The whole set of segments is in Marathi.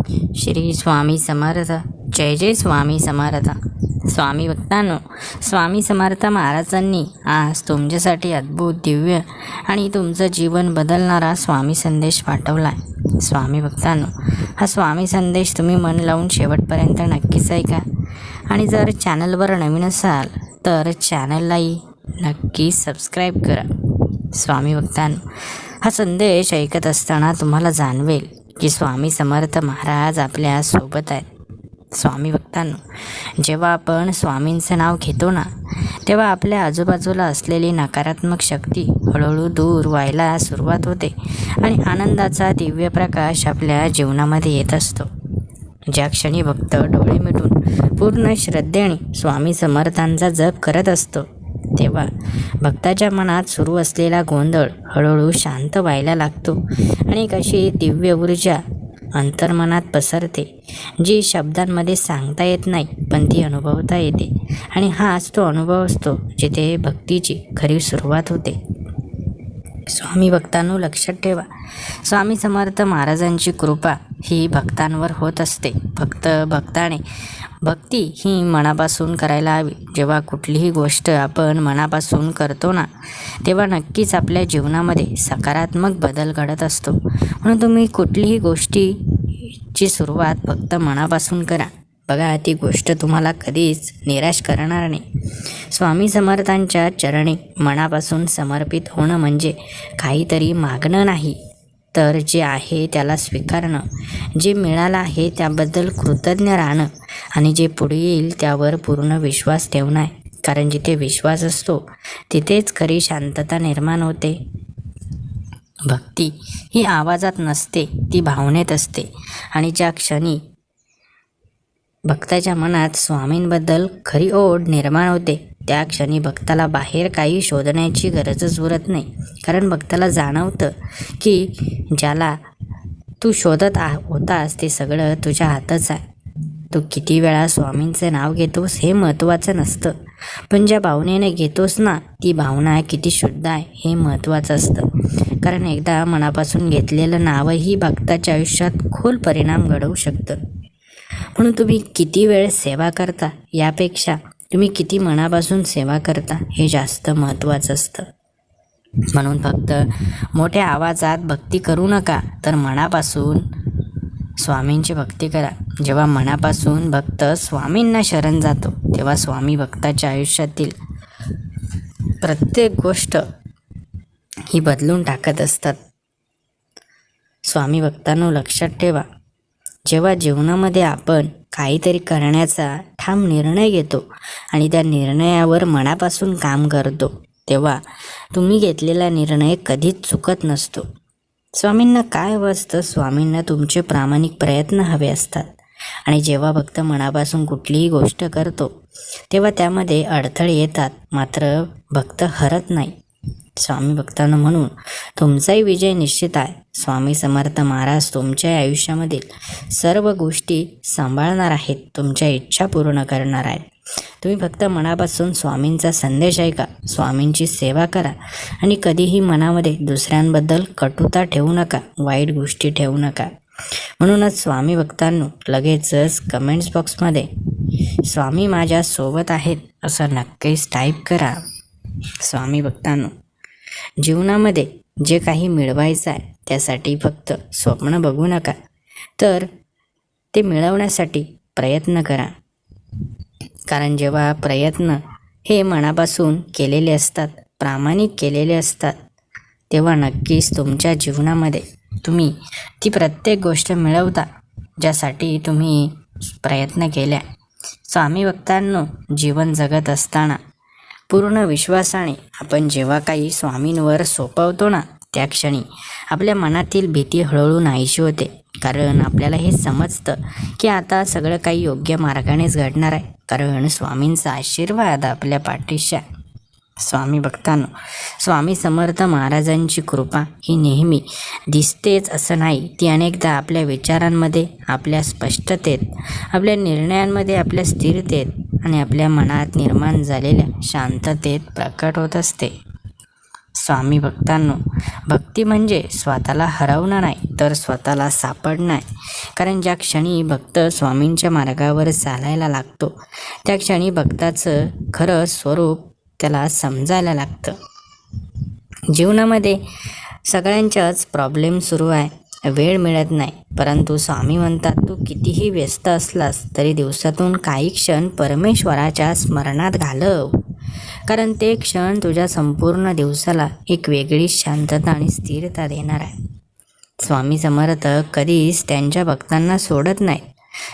श्री स्वामी समर्थ. जय जय स्वामी समर्थ. स्वामी भक्तांनो, स्वामी समर्थ महाराजांनी आज तुमच्यासाठी अद्भुत, दिव्य आणि तुमचं जीवन बदलणारा स्वामी संदेश पाठवला आहे. स्वामी भक्तांनो, हा स्वामी संदेश तुम्ही मन लावून शेवटपर्यंत नक्कीच ऐका. आणि जर चॅनलवर नवीन असाल तर चॅनललाही नक्की सबस्क्राईब करा. स्वामी भक्तांनो, हा संदेश ऐकत असताना तुम्हाला जाणवेल की स्वामी समर्थ महाराज आपल्या सोबत आहेत. स्वामी भक्तांनो, जेव्हा आपण स्वामींचं नाव घेतो ना, तेव्हा आपल्या आजूबाजूला असलेली नकारात्मक शक्ती हळूहळू दूर व्हायला सुरुवात होते आणि आनंदाचा दिव्य प्रकाश आपल्या जीवनामध्ये येत असतो. ज्या क्षणी भक्त डोळे मिटून पूर्ण श्रद्धेने स्वामी समर्थांचा जप करत असतो, तेव्हा भक्ताच्या मनात सुरू असलेला गोंधळ हळूहळू शांत व्हायला लागतो आणि एक अशी दिव्य ऊर्जा अंतर्मनात पसरते, जी शब्दांमध्ये सांगता येत नाही, पण ती अनुभवता येते. आणि हाच तो अनुभव असतो जिथे भक्तीची खरी सुरुवात होते. स्वामी भक्तांनो, लक्षात ठेवा, स्वामी समर्थ महाराजांची कृपा ही भक्तांवर होत असते. फक्त भक्ताने भक्ती ही मनापासून करायला हवी. जेव्हा कुठलीही गोष्ट आपण मनापासून करतो ना, तेव्हा नक्कीच आपल्या जीवनामध्ये सकारात्मक बदल घडत असतो. म्हणून तुम्ही कुठलीही गोष्टीची सुरुवात फक्त मनापासून करा. बघा, ती गोष्ट तुम्हाला कधीच निराश करणार नाही. स्वामी समर्थांच्या चरणी मनापासून समर्पित होणं म्हणजे काहीतरी मागणं नाही, तर जे आहे त्याला स्वीकारणं, जे मिळालं आहे त्याबद्दल कृतज्ञ राहणं आणि जे पुढे येईल त्यावर पूर्ण विश्वास ठेवणं आहे. कारण जिथे विश्वास असतो तिथेच खरी शांतता निर्माण होते. भक्ती ही आवाजात नसते, ती भावनेत असते. आणि ज्या क्षणी भक्ताच्या मनात स्वामींबद्दल खरी ओढ निर्माण होते, त्या क्षणी भक्ताला बाहेर काही शोधण्याची गरजच उरत नाही. कारण भक्ताला जाणवतं की ज्याला तू शोधत होतास ते सगळं तुझ्या हातच आहे. तू किती वेळा स्वामींचं नाव घेतोस हे महत्त्वाचं नसतं, पण ज्या भावनेने घेतोस ना, ती भावना किती शुद्ध आहे हे महत्त्वाचं असतं. कारण एकदा मनापासून घेतलेलं नावही भक्ताच्या आयुष्यात खोल परिणाम घडवू शकतं. म्हणून तुम्ही किती वेळ सेवा करता यापेक्षा तुम्ही किती मनापासून सेवा करता हे जास्त महत्त्वाचं असतं. म्हणून फक्त मोठ्या आवाजात भक्ती करू नका, तर मनापासून स्वामींची भक्ती करा. जेव्हा मनापासून भक्त स्वामींना शरण जातो, तेव्हा स्वामी भक्ताच्या आयुष्यातील प्रत्येक गोष्ट ही बदलून टाकत असतात. स्वामी भक्तांनो, लक्षात ठेवा, जेव्हा जीवनामध्ये आपण काहीतरी करण्याचा ठाम निर्णय घेतो आणि त्या निर्णयावर मनापासून काम करतो, तेव्हा तुम्ही घेतलेला निर्णय कधीच चुकत नसतो. स्वामींना काय हवं असतं? स्वामींना तुमचे प्रामाणिक प्रयत्न हवे असतात. आणि जेव्हा भक्त मनापासून कुठलीही गोष्ट करतो, तेव्हा त्यामध्ये अडथळे येतात, मात्र भक्त हरत नाही. स्वामी भक्तांनो, म्हणून तुमचाही विजय निश्चित आहे. स्वामी समर्थ महाराज तुमच्या आयुष्यामधील सर्व गोष्टी सांभाळणार आहेत, तुमच्या इच्छा पूर्ण करणार आहेत. तुम्ही फक्त मनापासून स्वामींचा संदेश ऐका, स्वामींची सेवा करा आणि कधीही मनामध्ये दुसऱ्यांबद्दल कटुता ठेवू नका, वाईट गोष्टी ठेवू नका. म्हणूनच स्वामी भक्तांनो, लगेचच कमेंट्स बॉक्समध्ये स्वामी माझ्या सोबत आहेत असं नक्कीच टाईप करा. स्वामी भक्तांनो, जीवनामध्ये जे काही मिळवायचं आहे त्यासाठी फक्त स्वप्न बघू नका, तर ते मिळवण्यासाठी प्रयत्न करा. कारण जेव्हा प्रयत्न हे मनापासून केलेले असतात, प्रामाणिक केलेले असतात, तेव्हा नक्कीच तुमच्या जीवनामध्ये तुम्ही ती प्रत्येक गोष्ट मिळवता ज्यासाठी तुम्ही प्रयत्न केल्या. स्वामी भक्तांनो, जीवन जगत असताना पूर्ण विश्वासाने आपण जेव्हा काही स्वामींवर सोपवतो ना, त्या क्षणी आपल्या मनातील भीती हळूहळू नाहीशी होते. कारण आपल्याला हे समजतं की आता सगळं काही योग्य मार्गानेच घडणार आहे, कारण स्वामींचा आशीर्वाद आपल्या पाठीशी आहे. स्वामी भक्तांनो, स्वामी समर्थ महाराजांची कृपा ही नेहमी दिसतेच असं नाही, ती अनेकदा आपल्या विचारांमध्ये, आपल्या स्पष्टतेत, आपल्या निर्णयांमध्ये, आपल्या स्थिरतेत आणि आपल्या मनात निर्माण झालेल्या शांततेत प्रकट होत असते. स्वामी भक्तांनो, भक्ती म्हणजे स्वतःला हरवणं नाही तर स्वतःला सापडणं आहे. कारण ज्या क्षणी भक्त स्वामींच्या मार्गावर चालायला लागतो त्या क्षणी भक्ताचं खरं स्वरूप त्याला समजायला लागतं. जीवनामध्ये सगळ्यांच्याच प्रॉब्लेम सुरू आहे, वेळ मिळत नाही. परंतु स्वामी म्हणतात, तू कितीही व्यस्त असलास तरी दिवसातून काही क्षण परमेश्वराच्या स्मरणात घालव. कारण ते क्षण तुझ्या संपूर्ण दिवसाला एक वेगळी शांतता आणि स्थिरता देणार आहे. स्वामी समर्थ कधीच त्यांच्या भक्तांना सोडत नाहीत.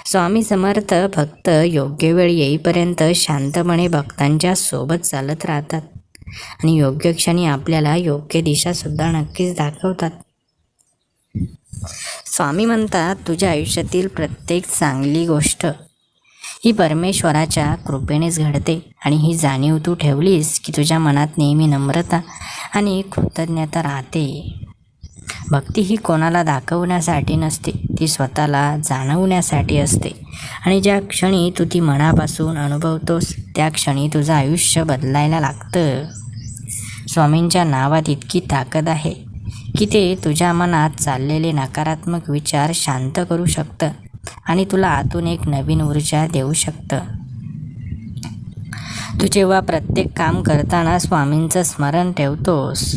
स्वामी समर्थ भक्त योग्य वेळ येईपर्यंत शांतपणे भक्तांच्या सोबत चालत राहतात आणि योग्य क्षणी आपल्याला योग्य दिशासुद्धा नक्कीच दाखवतात. स्वामी म्हणतात, तुझ्या आयुष्यातील प्रत्येक चांगली गोष्ट ही परमेश्वराच्या कृपेनेच घडते आणि ही जाणीव तू ठेवलीस की तुझ्या मनात नेहमी नम्रता आणि कृतज्ञता राहते. भक्ती ही कोणाला दाखवण्यासाठी नसते, ती स्वतःला जाणवण्यासाठी असते. आणि ज्या क्षणी तू ती मनापासून अनुभवतोस त्या क्षणी तुझं आयुष्य बदलायला लागतं. स्वामींच्या नावात इतकी ताकद आहे की ते तुझ्या मनात चाललेले नकारात्मक विचार शांत करू शकतं आणि तुला आतून एक नवीन ऊर्जा देऊ शकतं. तू जेव्हा प्रत्येक काम करताना स्वामींचं स्मरण ठेवतोस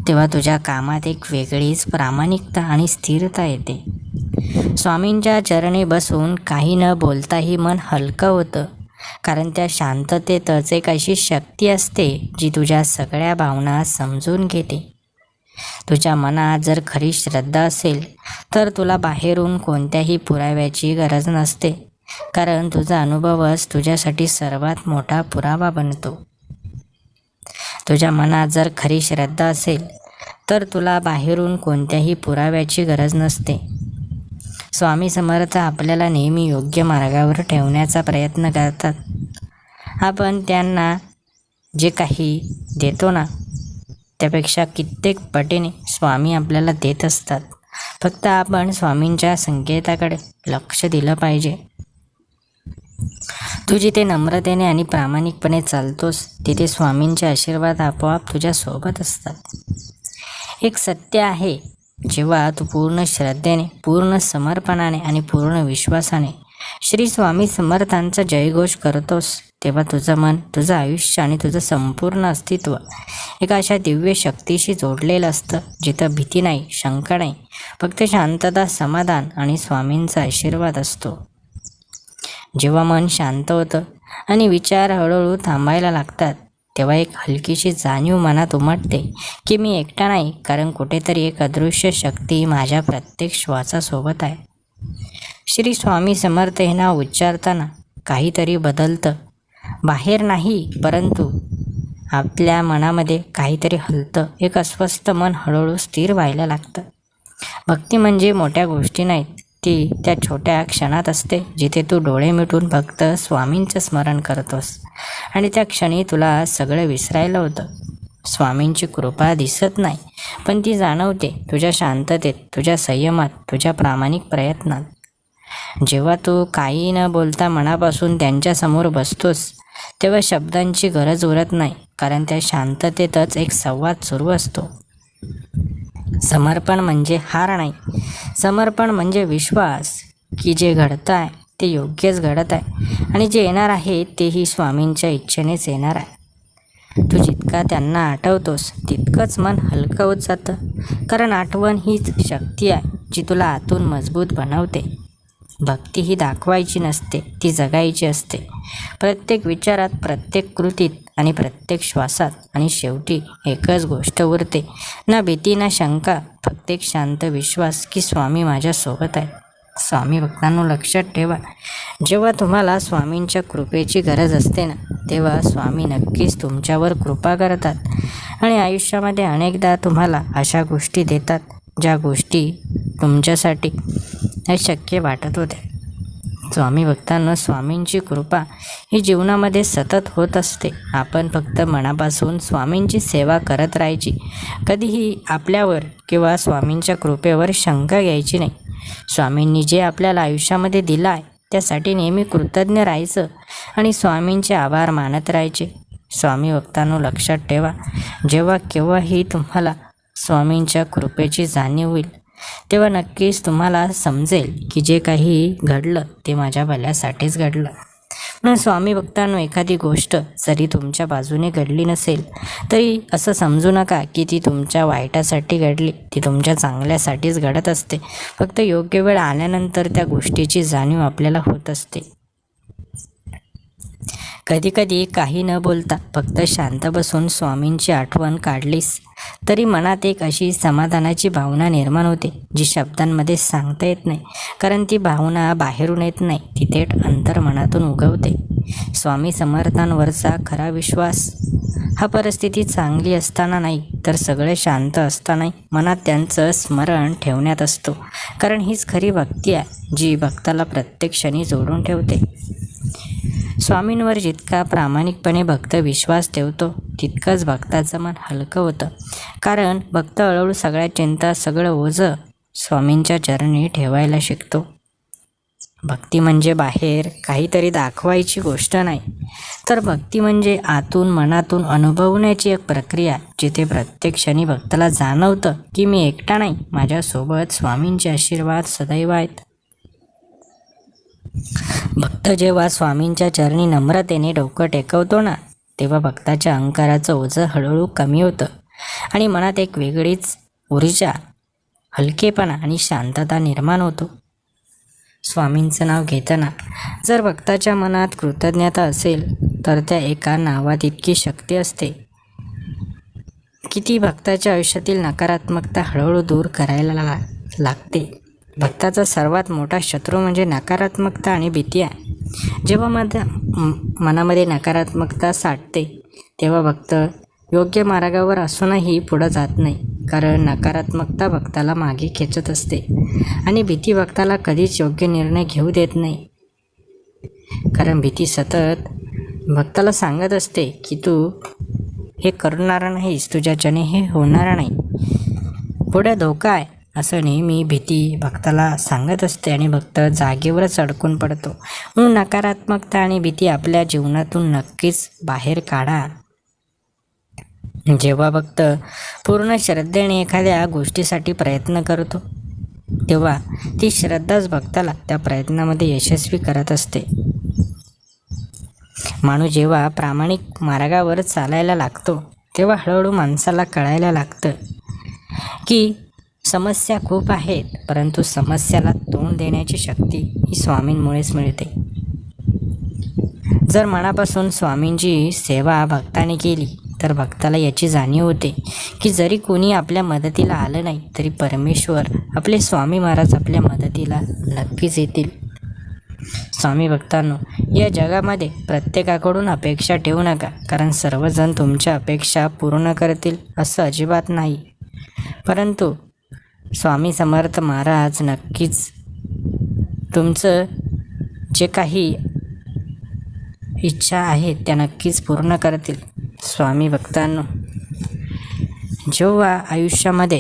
तेव्हा तुझ्या कामात एक वेगळीच प्रामाणिकता आणि स्थिरता येते. स्वामींच्या चरणी बसून काही न बोलताही मन हलकं होतं. कारण त्या शांततेतच एक अशी शक्ती असते जी तुझ्या सगळ्या भावना समजून घेते. तुझ्या मनात जर खरी श्रद्धा असेल तर तुला बाहेरून कोणत्याही पुराव्याची गरज नसते. कारण तुझा अनुभवच तुझ्यासाठी सर्वात मोठा पुरावा बनतो. तुझ्या मनात जर खरी श्रद्धा असेल तर तुला बाहेरून कोणत्याही पुराव्याची गरज नसते. स्वामी समर्थ आपल्याला नेहमी योग्य मार्गावर ठेवण्याचा प्रयत्न करतात. आपण त्यांना जे काही देतो ना त्यापेक्षा कित्येक पटीने स्वामी आपल्याला देत असतात. फक्त आपण स्वामींच्या संकेताकडे लक्ष दिलं पाहिजे. तू जिथे नम्रतेने आणि प्रामाणिकपणे चालतोस तिथे स्वामींचे आशीर्वाद आपोआप तुझ्या सोबत असतात. एक सत्य आहे, जेव्हा तू पूर्ण श्रद्धेने, पूर्ण समर्पणाने आणि पूर्ण विश्वासाने श्री स्वामी समर्थांचा जयघोष करतोस तेव्हा तुझं मन, तुझं आयुष्य आणि तुझं संपूर्ण अस्तित्व एका अशा दिव्य शक्तीशी जोडलेलं असतं जिथं भीती नाही, शंका नाही, फक्त शांतता, समाधान आणि स्वामींचा आशीर्वाद असतो. जेव्हा मन शांत होतं आणि विचार हळूहळू थांबायला लागतात तेव्हा एक हलकीशी जाणीव मनात उमटते की मी एकटा नाही, कारण कुठेतरी एक अदृश्य शक्ती माझ्या प्रत्येक श्वासासोबत आहे. श्री स्वामी समर्थ हे नाव उच्चारताना काहीतरी बदलतं. बाहेर नाही, परंतु आपल्या मनामध्ये काहीतरी हलतं. एक अस्वस्थ मन हळूहळू स्थिर व्हायला लागतं. भक्ती म्हणजे मोठ्या गोष्टी नाहीत, ती त्या छोट्या क्षणात असते जिथे तू डोळे मिटून फक्त स्वामींचं स्मरण करतोस आणि त्या क्षणी तुला सगळं विसरायला होतं. स्वामींची कृपा दिसत नाही, पण ती जाणवते तुझ्या शांततेत, तुझ्या संयमात, तुझ्या प्रामाणिक प्रयत्नात. जेव्हा तू काही न बोलता मनापासून त्यांच्यासमोर बसतोस तेव्हा शब्दांची गरज उरत नाही, कारण त्या शांततेतच एक संवाद सुरू असतो. समर्पण म्हणजे हार नाही, समर्पण म्हणजे विश्वास की जे घडतं आहे ते योग्यच घडत आहे आणि जे येणार आहे तेही स्वामींच्या इच्छेनेच येणार आहे. तू जितका त्यांना आठवतोस तितकंच मन हलकं होत जातं, कारण आठवण हीच शक्ती आहे जी तुला आतून मजबूत बनवते. भक्ती ही दाखवायची नसते, ती जगायची असते. प्रत्येक विचारात, प्रत्येक कृतीत आणि प्रत्येक श्वासात. आणि शेवटी एकच गोष्ट उरते, ना भीती ना शंका, फक्त एक शांत विश्वास की स्वामी माझ्यासोबत आहे. स्वामी भक्तांनो, लक्षात ठेवा, जेव्हा तुम्हाला स्वामींच्या कृपेची गरज असते ना तेव्हा स्वामी नक्कीच तुमच्यावर कृपा करतात आणि आयुष्यामध्ये अनेकदा तुम्हाला अशा गोष्टी देतात ज्या गोष्टी तुमच्यासाठी अशक्य वाटत होत्या. स्वामी भक्तांनो, स्वामींची कृपा ही जीवनामध्ये सतत होत असते. आपण फक्त मनापासून स्वामींची सेवा करत राहायची, कधीही आपल्यावर किंवा स्वामींच्या कृपेवर शंका घ्यायची नाही. स्वामींनी जे आपल्याला आयुष्यामध्ये दिलं आहे त्यासाठी नेहमी कृतज्ञ राहायचं आणि स्वामींचे आभार मानत राहायचे. स्वामी भक्तांनो, लक्षात ठेवा, जेव्हा केव्हाही तुम्हाला स्वामींच्या कृपेची जाणीव होईल तेव्हा नक्कीच तुम्हाला समजेल की जे काही घडलं ते माझ्या भल्यासाठीच घडलं. म्हणून स्वामी भक्तांनो, एखादी गोष्ट जरी तुमच्या बाजूने घडली नसेल तरी असं समजू नका की ती तुमच्या वाईटासाठी घडली. ती तुमच्या चांगल्यासाठीच घडत असते. फक्त योग्य वेळ आल्यानंतर त्या गोष्टीची जाणीव आपल्याला होत असते. कधीकधी काही न बोलता फक्त शांत बसून स्वामींची आठवण काढलीस तरी मनात एक अशी समाधानाची भावना निर्माण होते जी शब्दांमध्ये सांगता येत नाही. कारण ती भावना बाहेरून येत नाही, ती थेट अंतर्मनातून उगवते. स्वामी समर्थांवरचा खरा विश्वास हा परिस्थिती चांगली असताना नाही तर सगळे शांत असताना मनात त्यांचं स्मरण ठेवण्यात असतो. कारण हीच खरी भक्ती आहे जी भक्ताला प्रत्येक क्षणी जोडून ठेवते. स्वामींवर जितका प्रामाणिकपणे भक्त विश्वास ठेवतो तितकंच भक्ताचं मन हलकं होतं. कारण भक्त हळूहळू सगळ्या चिंता, सगळं ओझं स्वामींच्या चरणी ठेवायला शिकतो. भक्ती म्हणजे बाहेर काहीतरी दाखवायची गोष्ट नाही, तर भक्ती म्हणजे आतून मनातून अनुभवण्याची एक प्रक्रिया, जिथे प्रत्येक क्षणी भक्ताला जाणवतं की मी एकटा नाही, माझ्यासोबत स्वामींचे आशीर्वाद सदैव आहेत. भक्त जेव्हा स्वामींच्या चरणी नम्रतेने डोकं टेकवतो ना, तेव्हा भक्ताच्या अहंकाराचं ओझं हळूहळू कमी होतं आणि मनात एक वेगळीच ऊर्जा, हलकेपणा आणि शांतता निर्माण होतो. स्वामींचं नाव घेताना जर भक्ताच्या मनात कृतज्ञता असेल तर त्या एका नावात इतकी शक्ती असते की ती भक्ताच्या आयुष्यातील नकारात्मकता हळूहळू दूर करायला लागते. भक्ताचा सर्वात मोठा शत्रू म्हणजे नकारात्मकता आणि भीती आहे. जेव्हा मनामध्ये नकारात्मकता साठते तेव्हा भक्त योग्य मार्गावर असूनही पुढं जात नाही. कारण नकारात्मकता भक्ताला मागे खेचत असते आणि भीती भक्ताला कधीच योग्य निर्णय घेऊ देत नाही. कारण भीती सतत भक्ताला सांगत असते की तू हे करणार नाहीस, तुझ्याच्याने हे होणार नाही, पुढे धोका आहे, असं नेहमी भीती भक्ताला सांगत असते आणि भक्त जागेवरच अडकून पडतो. म्हणून नकारात्मकता आणि भीती आपल्या जीवनातून नक्कीच बाहेर काढा. जेव्हा भक्त पूर्ण श्रद्धेने एखाद्या गोष्टीसाठी प्रयत्न करतो तेव्हा ती श्रद्धाच भक्ताला त्या प्रयत्नामध्ये यशस्वी करत असते. माणूस जेव्हा प्रामाणिक मार्गावर चालायला लागतो तेव्हा हळूहळू माणसाला कळायला लागतं की समस्या खूप आहेत, परंतु समस्याला तोंड देण्याची शक्ती ही स्वामींमुळेच मिळते. जर मनापासून स्वामींची सेवा भक्ताने केली तर भक्ताला याची जाणीव होते की जरी कोणी आपल्या मदतीला आलं नाही तरी परमेश्वर, आपले स्वामी महाराज आपल्या मदतीला नक्कीच येतील. स्वामी भक्तांनो, या जगामध्ये प्रत्येकाकडून अपेक्षा ठेवू नका, कारण सर्वजण तुमच्या अपेक्षा पूर्ण करतील असं अजिबात नाही. परंतु स्वामी समर्थ महाराज नक्कीच तुमचं जे काही इच्छा आहेत त्या नक्कीच पूर्ण करतील. स्वामी भक्तांनो, जेव्हा आयुष्यामध्ये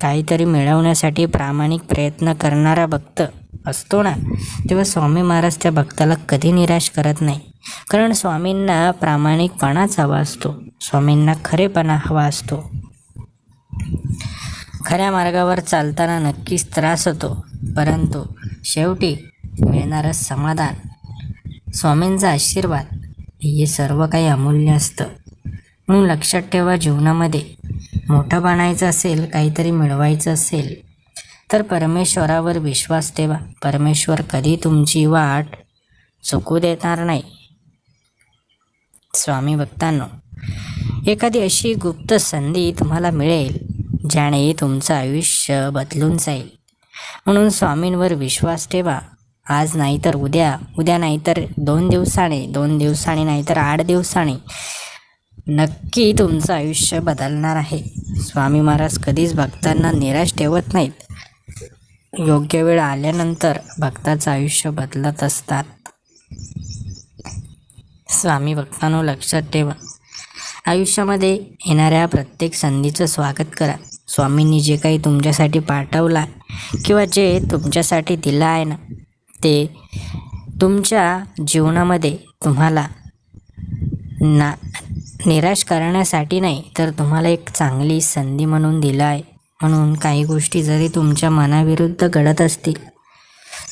काहीतरी मिळवण्यासाठी प्रामाणिक प्रयत्न करणारा भक्त असतो ना, तेव्हा स्वामी महाराज त्या भक्ताला कधी निराश करत नाही. कारण स्वामींना प्रामाणिकपणाच हवा असतो, स्वामींना खरेपणा हवा असतो. खऱ्या मार्गावर चालताना नक्कीच त्रास होतो, परंतु शेवटी मिळणारं समाधान, स्वामींचा आशीर्वाद हे सर्व काही अमूल्य असतं. म्हणून लक्षात ठेवा, जीवनामध्ये मोठं बनायचं असेल, काहीतरी मिळवायचं असेल तर परमेश्वरावर विश्वास ठेवा. परमेश्वर कधी तुमची वाट चुकू देणार नाही. स्वामी भक्तांनो, एखादी अशी गुप्त संधी तुम्हाला मिळेल ज्याने तुमचं आयुष्य बदलून जाईल. म्हणून स्वामींवर विश्वास ठेवा. आज नाही तर उद्या, उद्या नाही तर 2 दिवसाने, 2 दिवसांनी नाही तर 8 दिवसांनी नक्की तुमचं आयुष्य बदलणार आहे. स्वामी महाराज कधीच भक्तांना निराश ठेवत नाहीत. योग्य वेळ आल्यानंतर भक्ताचं आयुष्य बदलत असतात. स्वामी भक्तांनो, लक्षात ठेवा, आयुष्यामध्ये येणाऱ्या प्रत्येक संधीचं स्वागत करा. स्वामींनी जे काही तुमच्यासाठी पाठवला किंवा जे तुमच्यासाठी दिलं आहे ना, ते तुमच्या जीवनामध्ये तुम्हाला निराश करण्यासाठी नाही, तर तुम्हाला एक चांगली संधी म्हणून दिला आहे. म्हणून काही गोष्टी जरी तुमच्या मनाविरुद्ध घडत असतील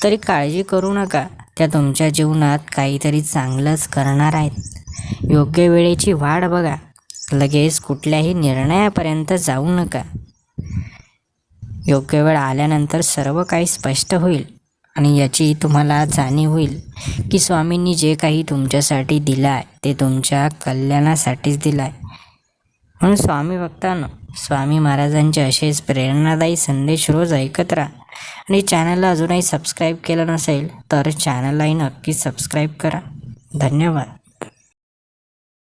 तरी काळजी करू नका. त्या तुमच्या जीवनात काहीतरी चांगलंच करणार आहेत. योग्य वेळेची वाट बघा. लगेच कुठल्याही निर्णयापर्यंत जाऊ नका. योग्य वेळ आल्यानंतर सर्व काही स्पष्ट होईल आणि याची तुम्हाला जाणीव होईल की स्वामींनी जे काही तुमच्यासाठी दिलं आहे ते तुमच्या कल्याणासाठीच दिलं आहे. म्हणून स्वामी भक्तांनो, स्वामी महाराजांचे असेच प्रेरणादायी संदेश रोज ऐकत राहा. आणि चॅनलला अजूनही सबस्क्राईब केलं नसेल तर चॅनललाही नक्की सबस्क्राईब करा. धन्यवाद.